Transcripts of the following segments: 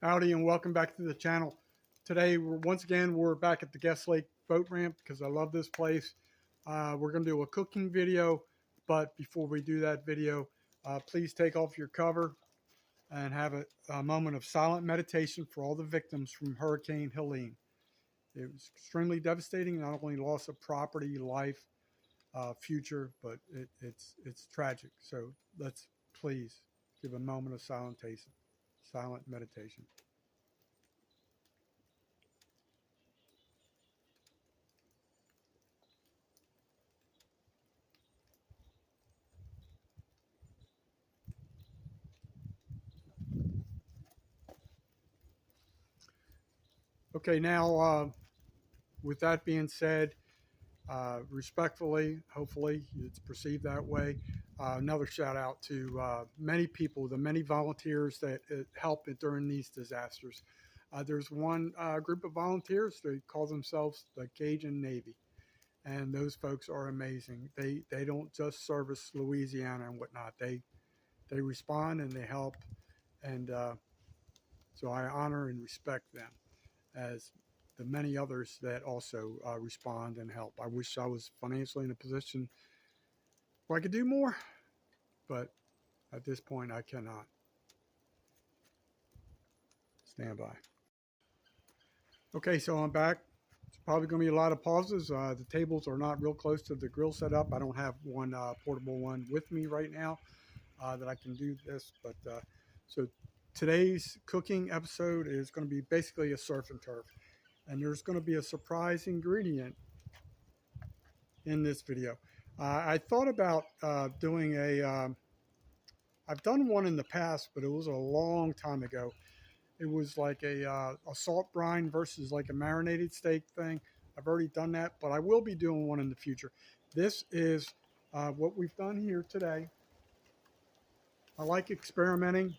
Howdy and welcome back to the channel. Today, once again, we're back at the Guest Lake boat ramp because I love this place. We're going to do a cooking video, but before we do that video, please take off your cover and have a moment of silent meditation for all the victims from Hurricane Helene. It was extremely devastating, not only loss of property, life, future, but it's tragic. So let's please give a moment of silent meditation. Okay, now with that being said, respectfully, hopefully it's perceived that way. Another shout out to many people, the many volunteers that help during these disasters. There's one group of volunteers, they call themselves the Cajun Navy, and those folks are amazing. They don't just service Louisiana and whatnot. They respond and they help, and so I honor and respect them as the many others that also respond and help. I wish I was financially in a position where I could do more, but at this point I cannot. Stand by. Okay, so I'm back. It's probably going to be a lot of pauses. The tables are not real close to the grill setup. I don't have one portable one with me right now that I can do this, but so today's cooking episode is going to be basically a surf and turf. And there's going to be a surprise ingredient in this video. I thought about doing I've done one in the past, but it was a long time ago. It was like a salt brine versus like a marinated steak thing. I've already done that, but I will be doing one in the future. This is what we've done here today. I like experimenting.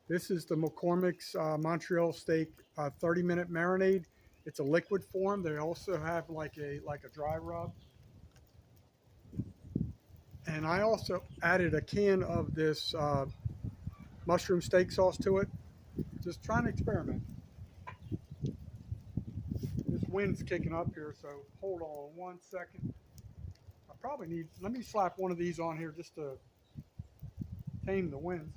This is the McCormick's Montreal steak 30-minute marinade. It's a liquid form. They also have like a dry rub. And I also added a can of this mushroom steak sauce to it. Just trying to experiment. This wind's kicking up here, so hold on 1 second. I probably need, let me slap one of these on here just to tame the winds.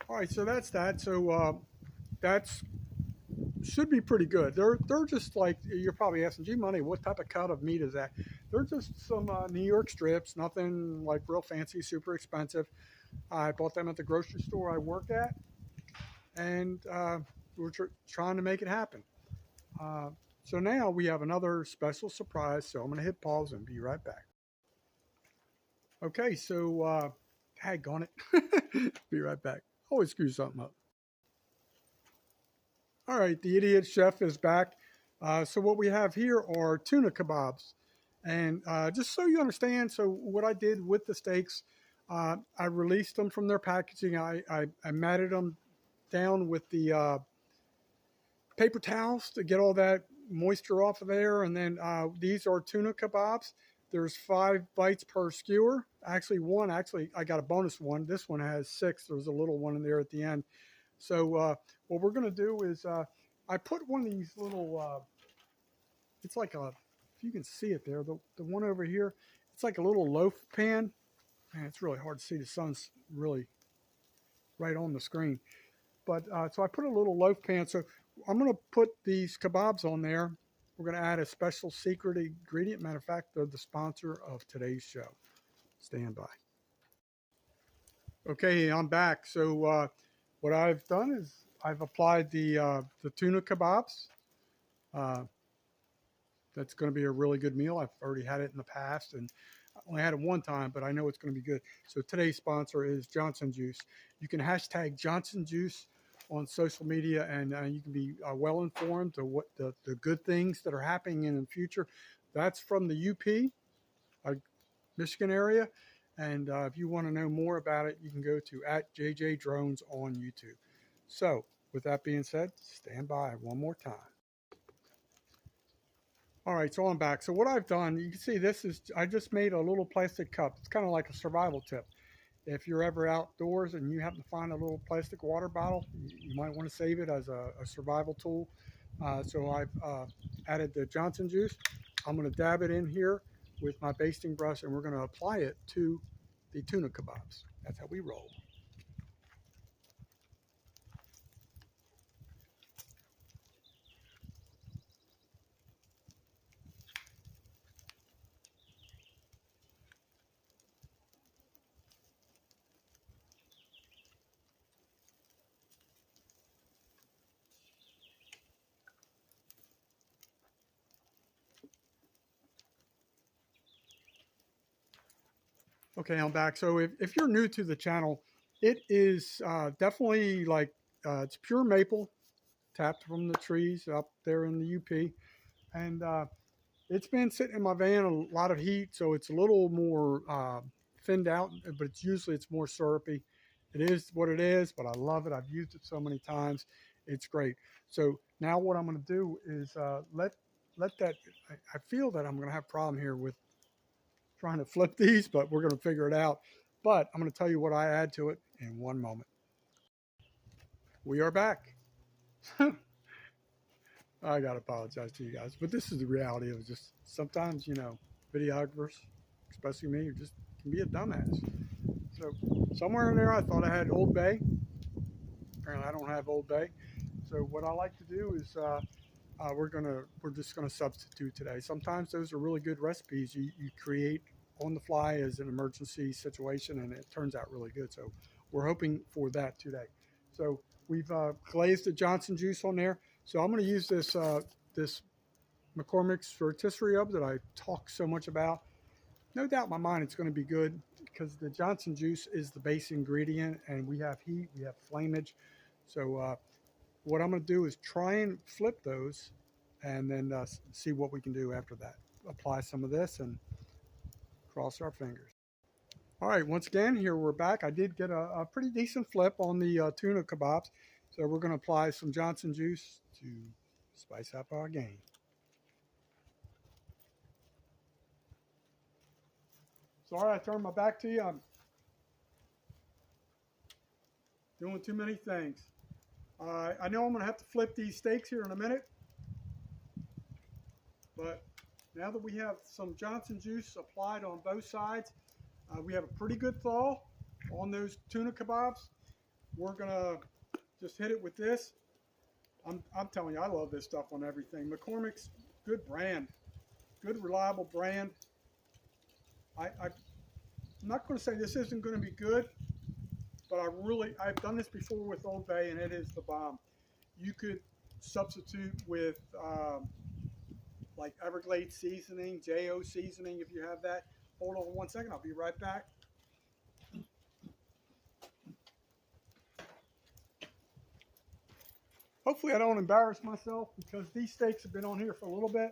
All right, so that's that. So that's should be pretty good. They're just like, you're probably asking, gee, money, what type of cut of meat is that? They're just some New York strips, nothing like real fancy, super expensive. I bought them at the grocery store I work at, and we're trying to make it happen. So now we have another special surprise. So I'm going to hit pause and be right back. Okay, so daggone it. Be right back. Always screw something up. All right, the idiot chef is back. So what we have here are tuna kebabs. And just so you understand, so what I did with the steaks, I released them from their packaging. I matted them down with the paper towels to get all that moisture off of there. And then these are tuna kebabs. There's 5 bites per skewer. Actually, I got a bonus one. This one has 6. There's a little one in there at the end. So what we're going to do is I put one of these little, it's like a, if you can see it there, the one over here, it's like a little loaf pan. Man, it's really hard to see. The sun's really right on the screen. But so I put a little loaf pan. So I'm going to put these kebabs on there. We're going to add a special secret ingredient. Matter of fact, they're the sponsor of today's show. Stand by. Okay, I'm back. So what I've done is I've applied the tuna kebabs. That's going to be a really good meal. I've already had it in the past, and I only had it one time, but I know it's going to be good. So today's sponsor is Johnson Juice. You can hashtag Johnson Juice on social media, and you can be well informed of what the good things that are happening in the future. That's from the UP, Michigan area. And if you want to know more about it, you can go to @JJ Drones on YouTube. So with that being said, stand by one more time. All right, so I'm back. So what I've done, you can see this is, I just made a little plastic cup. It's kind of like a survival tip. If you're ever outdoors and you happen to find a little plastic water bottle, you might want to save it as a survival tool. So I've added the Johnson juice. I'm going to dab it in here with my basting brush, and we're going to apply it to the tuna kebabs. That's how we roll. Okay, I'm back. So if you're new to the channel, it is definitely like it's pure maple tapped from the trees up there in the UP. And it's been sitting in my van a lot of heat, so it's a little more thinned out, but it's more syrupy. It is what it is, but I love it. I've used it so many times. It's great. So now what I'm going to do is let that. I feel that I'm going to have a problem here with trying to flip these, but we're going to figure it out. But I'm going to tell you what I add to it in one moment. We are back. I got to apologize to you guys, but this is the reality of it. Just sometimes, videographers, especially me, just can be a dumbass. So somewhere in there, I thought I had Old Bay. Apparently, I don't have Old Bay. So what I like to do is we're just gonna substitute today. Sometimes those are really good recipes you create on the fly as an emergency situation, and it turns out really good. So we're hoping for that today. So we've glazed the Johnson juice on there. So I'm going to use this McCormick's rotisserie oven that I talk so much about. No doubt in my mind it's going to be good because the Johnson juice is the base ingredient, and we have heat, we have flammage. So what I'm going to do is try and flip those and then see what we can do after that. Apply some of this and cross our fingers. All right, once again, here we're back. I did get a pretty decent flip on the tuna kebabs. So we're going to apply some Johnson juice to spice up our game. Sorry I turned my back to you. I'm doing too many things. I know I'm going to have to flip these steaks here in a minute. But now that we have some Johnson juice applied on both sides, we have a pretty good thaw on those tuna kebabs. We're going to just hit it with this. I'm telling you, I love this stuff on everything. McCormick's, good brand, good reliable brand. I'm not going to say this isn't going to be good, but I've done this before with Old Bay, and it is the bomb. You could substitute with like Everglades seasoning, JO seasoning if you have that. Hold on one second, I'll be right back. Hopefully I don't embarrass myself because these steaks have been on here for a little bit.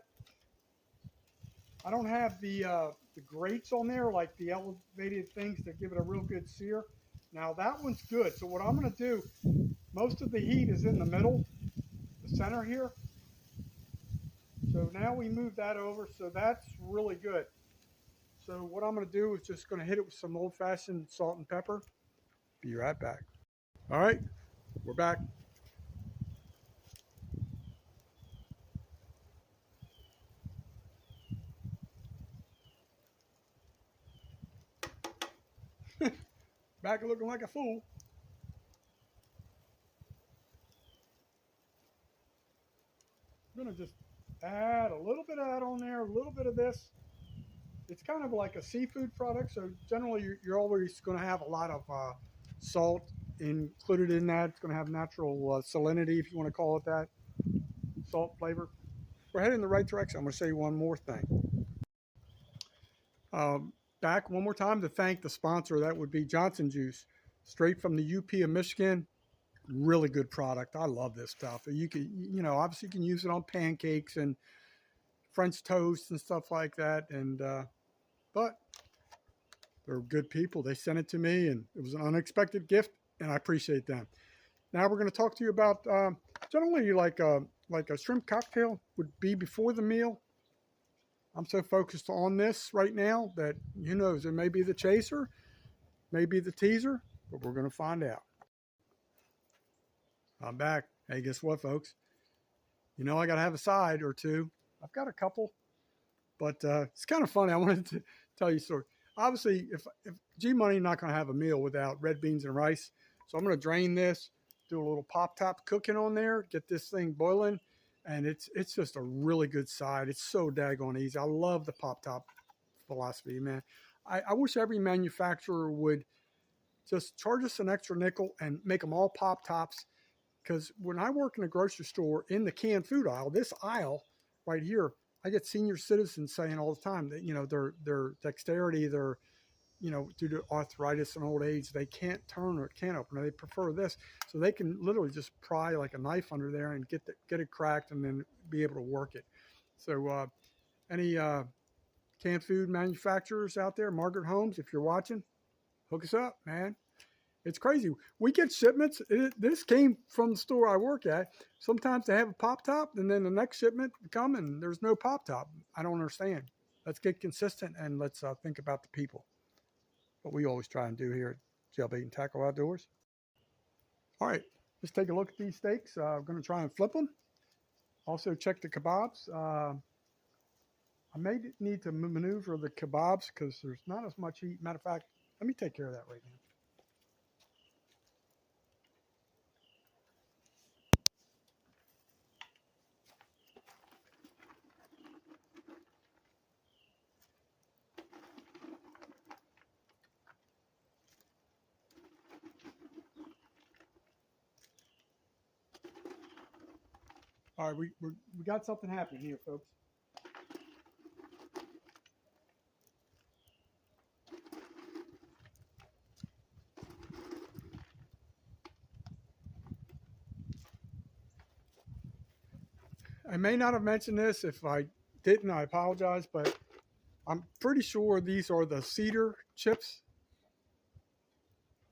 I don't have the grates on there, like the elevated things that give it a real good sear. Now that one's good. So what I'm going to do, most of the heat is in the middle, the center here. So now we move that over. So that's really good. So what I'm going to do is just going to hit it with some old-fashioned salt and pepper. Be right back. All right, we're back. Back looking like a fool. I'm going to just add a little bit of that on there, a little bit of this. It's kind of like a seafood product, so generally you're always going to have a lot of salt included in that. It's going to have natural salinity, if you want to call it that, salt flavor. We're heading in the right direction. I'm going to show you one more thing. Back one more time to thank the sponsor. That would be Johnson Juice, straight from the UP of Michigan. Really good product. I love this stuff. You can, obviously you can use it on pancakes and French toast and stuff like that. And but they're good people. They sent it to me, and it was an unexpected gift, and I appreciate them. Now we're going to talk to you about generally like a shrimp cocktail would be before the meal. I'm so focused on this right now that who knows, it may be the chaser, maybe the teaser, but we're going to find out. I'm back. Hey, guess what, folks? You know I got to have a side or two. I've got a couple, but it's kind of funny. I wanted to tell you a story. Obviously, if G Money not going to have a meal without red beans and rice, so I'm going to drain this, do a little pop top cooking on there, get this thing boiling, and it's just a really good side. It's so daggone easy. I love the pop top philosophy, man. I wish every manufacturer would just charge us an extra nickel and make them all pop tops. Because when I work in a grocery store in the canned food aisle, this aisle right here, I get senior citizens saying all the time that, you know, their dexterity, their, you know, due to arthritis and old age, they can't turn or can't open. They prefer this, so they can literally just pry like a knife under there and get it cracked and then be able to work it. So any canned food manufacturers out there, Margaret Holmes, if you're watching, hook us up, man. It's crazy. We get shipments. This came from the store I work at. Sometimes they have a pop top, and then the next shipment come and there's no pop top. I don't understand. Let's get consistent and let's think about the people. What we always try and do here at Jailbait and Tackle Outdoors. All right, let's take a look at these steaks. I'm going to try and flip them. Also check the kebabs. I may need to maneuver the kebabs because there's not as much heat. Matter of fact, let me take care of that right now. All right, we got something happening here, folks. I may not have mentioned this. If I didn't, I apologize, but I'm pretty sure these are the cedar chips.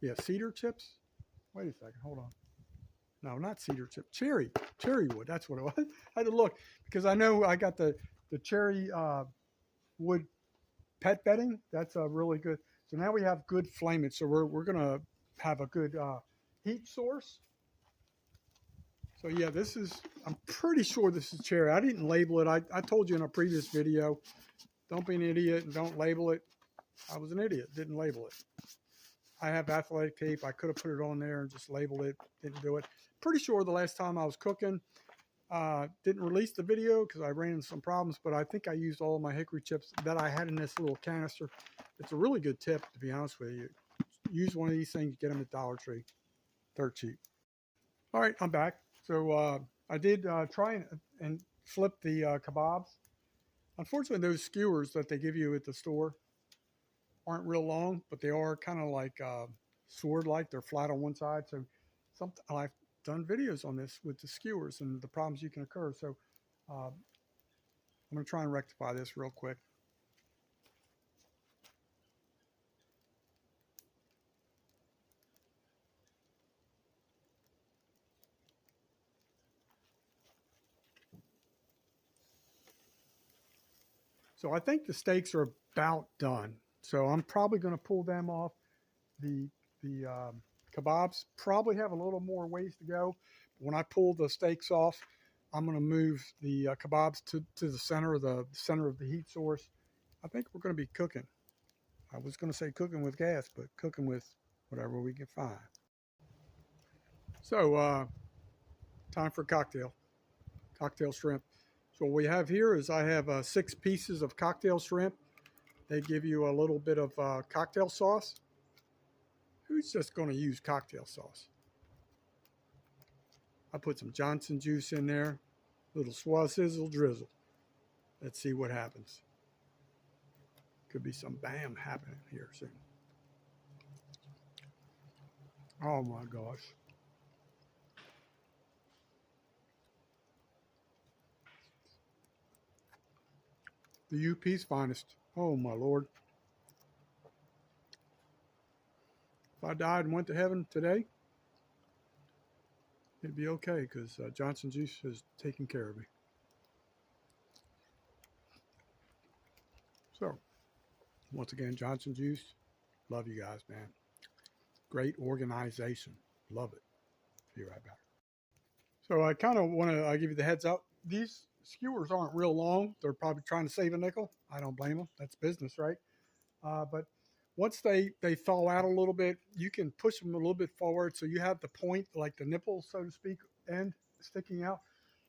Yeah, cedar chips. Wait a second, hold on. No, not cedar chip, cherry wood. That's what it was. I had to look because I know I got the cherry wood pet bedding. That's a really good. So now we have good flamage. So we're gonna have a good heat source. So yeah, this is. I'm pretty sure this is cherry. I didn't label it. I told you in a previous video, don't be an idiot and don't label it. I was an idiot. Didn't label it. I have athletic tape. I could have put it on there and just labeled it. Didn't do it. Pretty sure the last time I was cooking, didn't release the video because I ran into some problems, but I think I used all my hickory chips that I had in this little canister. It's a really good tip, to be honest with you. Use one of these things, get them at Dollar Tree. They're cheap. All right, I'm back. So I did try and flip the kebabs. Unfortunately, those skewers that they give you at the store aren't real long, but they are kind of like sword-like. They're flat on one side. So I've done videos on this with the skewers and the problems you can occur. So I'm going to try and rectify this real quick. So I think the steaks are about done. So I'm probably going to pull them off. The kebabs probably have a little more ways to go. But when I pull the steaks off, I'm going to move the kebabs to the center of the heat source. I think we're going to be cooking. I was going to say cooking with gas, but cooking with whatever we can find. So time for cocktail shrimp. So what we have here is I have 6 pieces of cocktail shrimp. They give you a little bit of cocktail sauce. Who's just going to use cocktail sauce? I put some Johnson juice in there, little sizzle drizzle. Let's see what happens. Could be some bam happening here soon. Oh my gosh. The UP's finest. Oh my Lord. If I died and went to heaven today, it'd be okay because Johnson Juice has taken care of me. Once again, Johnson Juice. Love you guys, man. Great organization. Love it. Be right back. So I kind of want to give you the heads up. These skewers aren't real long. They're probably trying to save a nickel. I don't blame them. That's business, right? But once they thaw out a little bit, you can push them a little bit forward so you have the point, like the nipple, so to speak, end sticking out.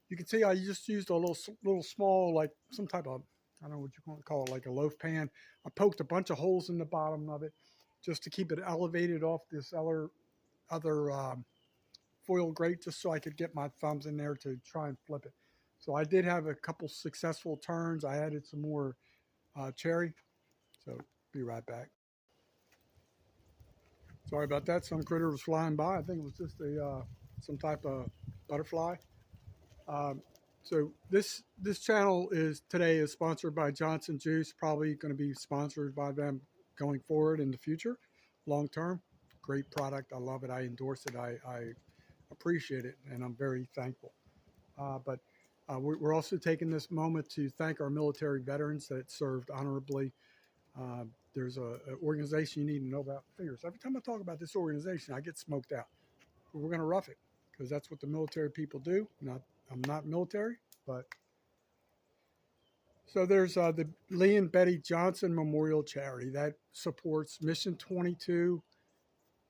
You can see I just used a little small, like some type of, I don't know what you want to call it, like a loaf pan. I poked a bunch of holes in the bottom of it just to keep it elevated off this other foil grate, just so I could get my thumbs in there to try and flip it. So I did have a couple successful turns. I added some more cherry. So be right back. Sorry about that. Some critter was flying by. I think it was just a some type of butterfly. So this channel today is sponsored by Johnson Juice. Probably going to be sponsored by them going forward in the future, long term. Great product. I love it. I endorse it. I appreciate it, and I'm very thankful. But we're also taking this moment to thank our military veterans that served honorably. There's an organization you need to know about. Figures. Every time I talk about this organization, I get smoked out. But we're going to rough it because that's what the military people do. I'm not military, but so there's the Lee and Betty Johnson Memorial Charity that supports Mission 22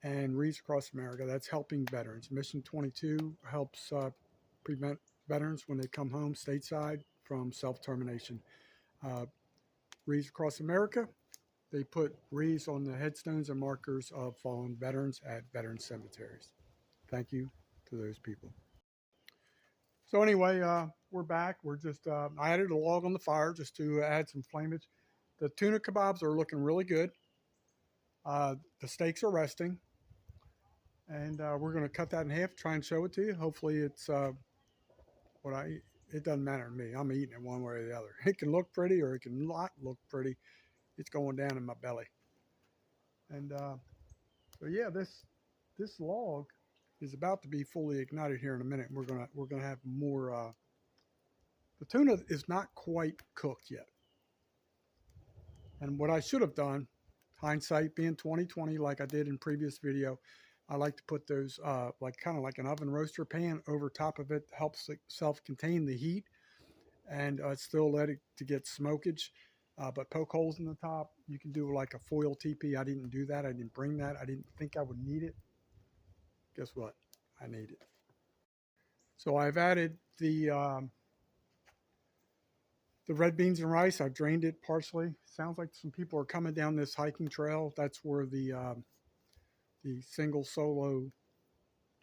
and Reads Across America. That's helping veterans. Mission 22 helps prevent veterans when they come home stateside from self-termination. Reads Across America, they put wreaths on the headstones and markers of fallen veterans at veteran cemeteries. Thank you to those people. So anyway, we're back. We're just, I added a log on the fire just to add some flamage. The tuna kebabs are looking really good. The steaks are resting. And we're going to cut that in half, try and show it to you. Hopefully it's it doesn't matter to me. I'm eating it one way or the other. It can look pretty or it can not look pretty. It's going down in my belly. And so yeah, this log is about to be fully ignited here in a minute. We're gonna have more. The tuna is not quite cooked yet. And what I should have done, hindsight being 2020, like I did in previous video, I like to put those kind of like an oven roaster pan over top of it. Helps it self-contain the heat and still let it to get smokage. But poke holes in the top. You can do like a foil teepee. I didn't do that. I didn't bring that. I didn't think I would need it. Guess what? I need it. So I've added the red beans and rice. I've drained it partially. Sounds like some people are coming down this hiking trail. That's where the single solo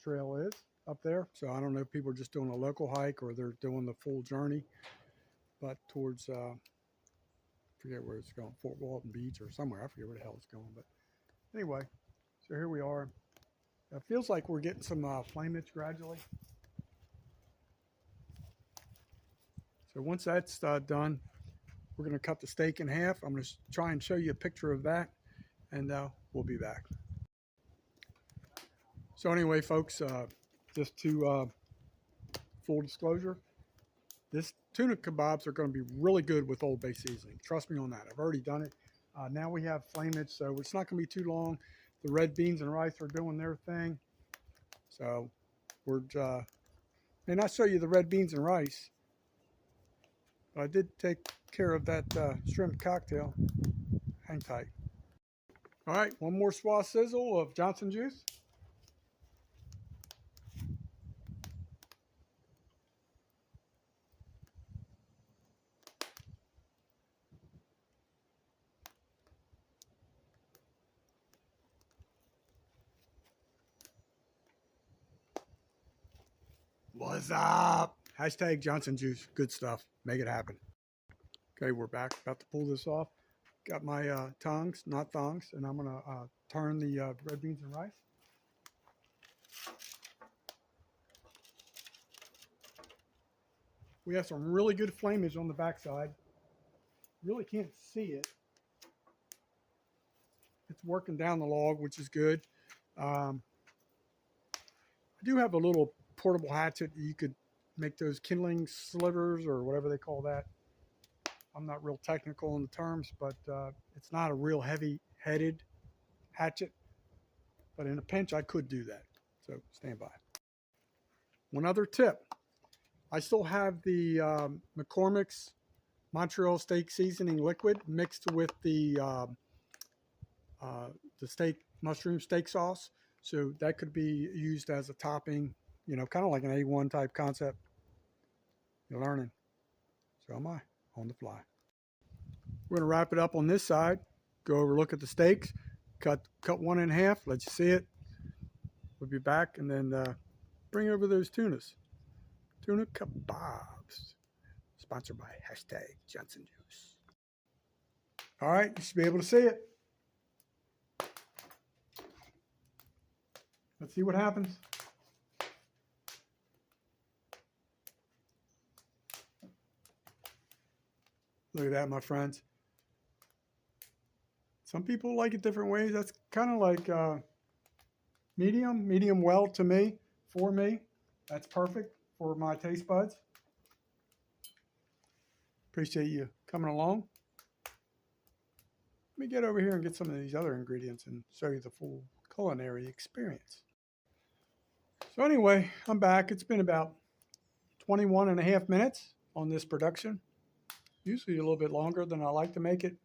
trail is up there. So I don't know if people are just doing a local hike or they're doing the full journey, but towards forget where it's going, Fort Walton Beach or somewhere. I forget where the hell it's going. But anyway, so here we are. It feels like we're getting some flamage gradually. So once that's done, we're going to cut the steak in half. I'm going to try and show you a picture of that, and we'll be back. So anyway, folks, just to full disclosure, this tuna kebabs are going to be really good with Old Bay seasoning. Trust me on that. I've already done it. Now we have flamage, so it's not going to be too long. The red beans and rice are doing their thing. So we're may not show you the red beans and rice, but I did take care of that shrimp cocktail. Hang tight. All right, one more swath sizzle of Johnson Juice. What's up? Hashtag Johnson Juice. Good stuff. Make it happen. Okay, we're back. About to pull this off. Got my tongs, not thongs, and I'm going to turn the red beans and rice. We have some really good flamage on the backside. Really can't see it. It's working down the log, which is good. I do have a little portable hatchet. You could make those kindling slivers or whatever they call that. I'm not real technical in the terms, but it's not a real heavy-headed hatchet. But in a pinch, I could do that. So stand by. One other tip. I still have the McCormick's Montreal steak seasoning liquid mixed with the mushroom steak sauce. So that could be used as a topping, kind of like an A1 type concept. You're learning. So am I, on the fly. We're going to wrap it up on this side. Go over, look at the steaks. Cut one in half. Let you see it. We'll be back and then bring over those tunas. Tuna kebabs. Sponsored by #JohnsonJuice. All right, you should be able to see it. Let's see what happens. Look at that, my friends. Some people like it different ways. That's kind of like medium well to me, for me. That's perfect for my taste buds. Appreciate you coming along. Let me get over here and get some of these other ingredients and show you the full culinary experience. So anyway, I'm back. It's been about 21 and a half minutes on this production. Usually a little bit longer than I like to make it.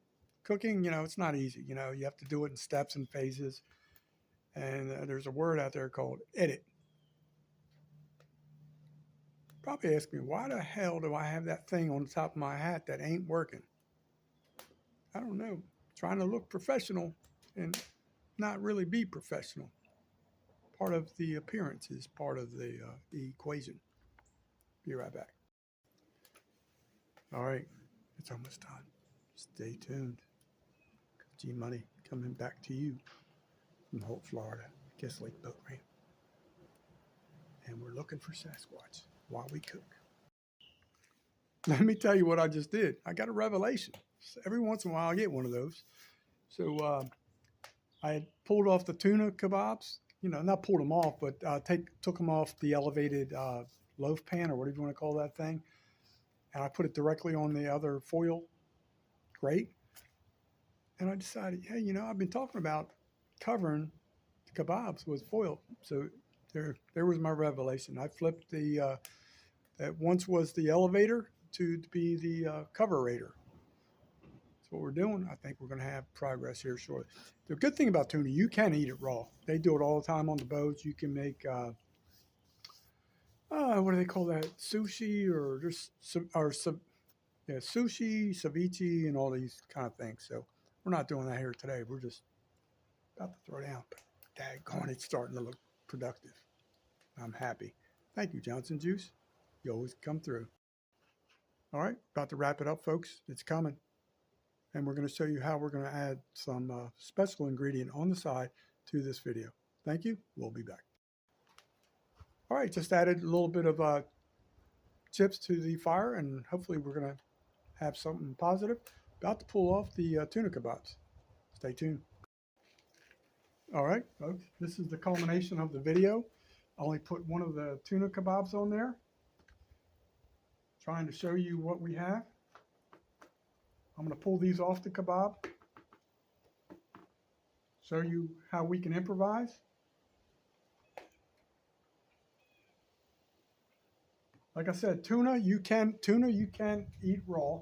Cooking, it's not easy. You have to do it in steps and phases. And there's a word out there called edit. Probably ask me, why the hell do I have that thing on the top of my hat that ain't working? I don't know. Trying to look professional and not really be professional. Part of the appearance is part of the equation. Be right back. All right, it's almost done. Stay tuned. G Money coming back to you from Holt, Florida, Guest Lake Boat Ramp. And we're looking for Sasquatch while we cook. Let me tell you what I just did. I got a revelation. Every once in a while I get one of those. So I had pulled off the tuna kebabs. Not pulled them off, but took them off the elevated loaf pan or whatever you want to call that thing. And I put it directly on the other foil grate. And I decided, hey, I've been talking about covering the kebabs with foil. So there was my revelation. I flipped that once was the elevator to be the coverator. That's what we're doing. I think we're going to have progress here shortly. The good thing about tuna, you can eat it raw. They do it all the time on the boats. You can make, what do they call that? Sushi or just sushi, ceviche, and all these kind of things. So we're not doing that here today. We're just about to throw down. But daggone, it's starting to look productive. I'm happy. Thank you, Johnson Juice. You always come through. All right, about to wrap it up, folks. It's coming. And we're going to show you how we're going to add some special ingredient on the side to this video. Thank you. We'll be back. All right, just added a little bit of chips to the fire, and hopefully we're going to have something positive. About to pull off the tuna kebabs. Stay tuned. All right, folks, this is the culmination of the video. I only put one of the tuna kebabs on there. Trying to show you what we have. I'm going to pull these off the kebab. Show you how we can improvise. Like I said, tuna you can eat raw.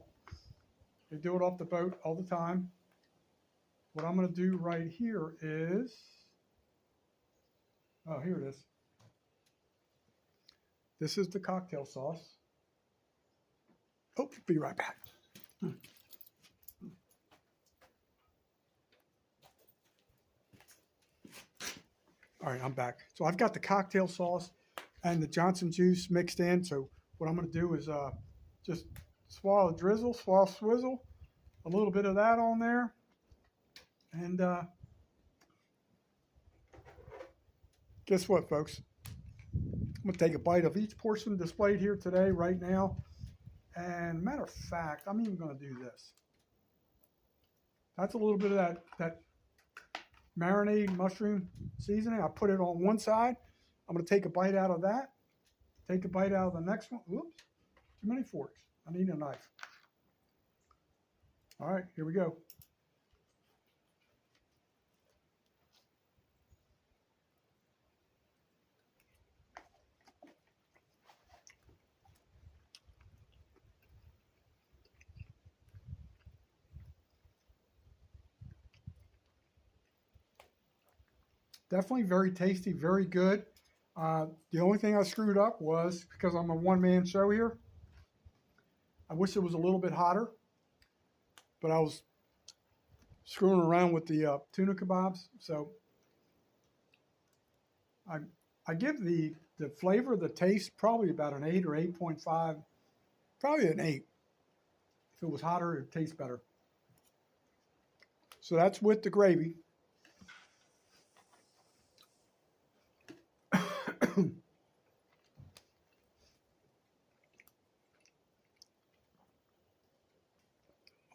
They do it off the boat all the time. What I'm going to do right here is, here it is. This is the cocktail sauce. Oh, be right back. All right, I'm back. So I've got the cocktail sauce and the Johnson juice mixed in. So what I'm going to do is just swirl swizzle, a little bit of that on there. And guess what, folks? I'm going to take a bite of each portion displayed here today, right now. And matter of fact, I'm even going to do this. That's a little bit of that marinade mushroom seasoning. I put it on one side. I'm going to take a bite out of that. Take a bite out of the next one. Whoops, too many forks. I need a knife. All right, here we go. Definitely very tasty, very good. The only thing I screwed up was because I'm a one-man show here. I wish it was a little bit hotter, but I was screwing around with the tuna kebabs. So I I give the flavor, the taste, probably about an 8 or 8.5, probably an 8. If it was hotter, it tastes better. So that's with the gravy.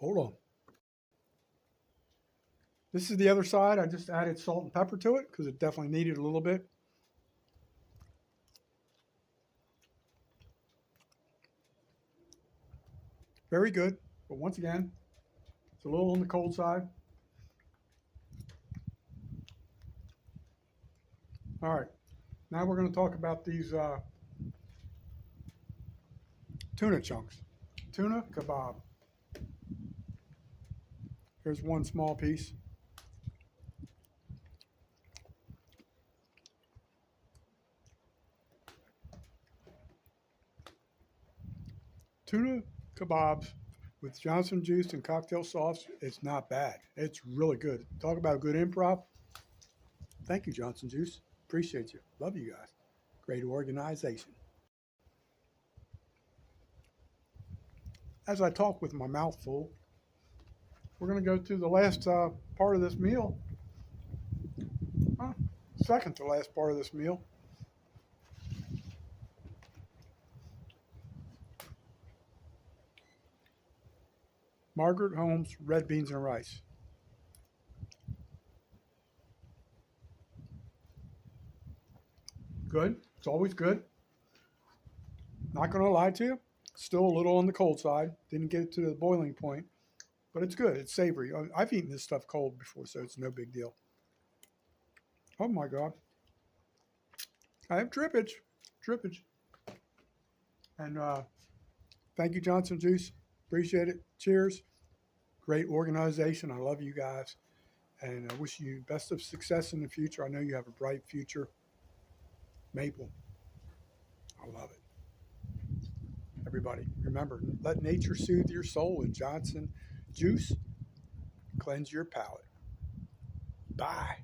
Hold on. This is the other side. I just added salt and pepper to it because it definitely needed a little bit. Very good. But once again, it's a little on the cold side. All right. Now we're going to talk about these tuna chunks. Tuna kebab. Here's one small piece. Tuna kebabs with Johnson juice and cocktail sauce. It's not bad. It's really good. Talk about good improv. Thank you, Johnson Juice. Appreciate you. Love you guys. Great organization. As I talk with my mouth full, we're going to go to the last part of this meal. Second to last part of this meal. Margaret Holmes red beans and rice. Good. It's always good. Not going to lie to you. Still a little on the cold side. Didn't get it to the boiling point, but it's good. It's savory. I've eaten this stuff cold before, so it's no big deal. Oh my God. I have drippage. Drippage. And thank you, Johnson Juice. Appreciate it. Cheers. Great organization. I love you guys. And I wish you best of success in the future. I know you have a bright future. Maple. I love it. Everybody, remember, let nature soothe your soul with Johnson Juice. Cleanse your palate. Bye.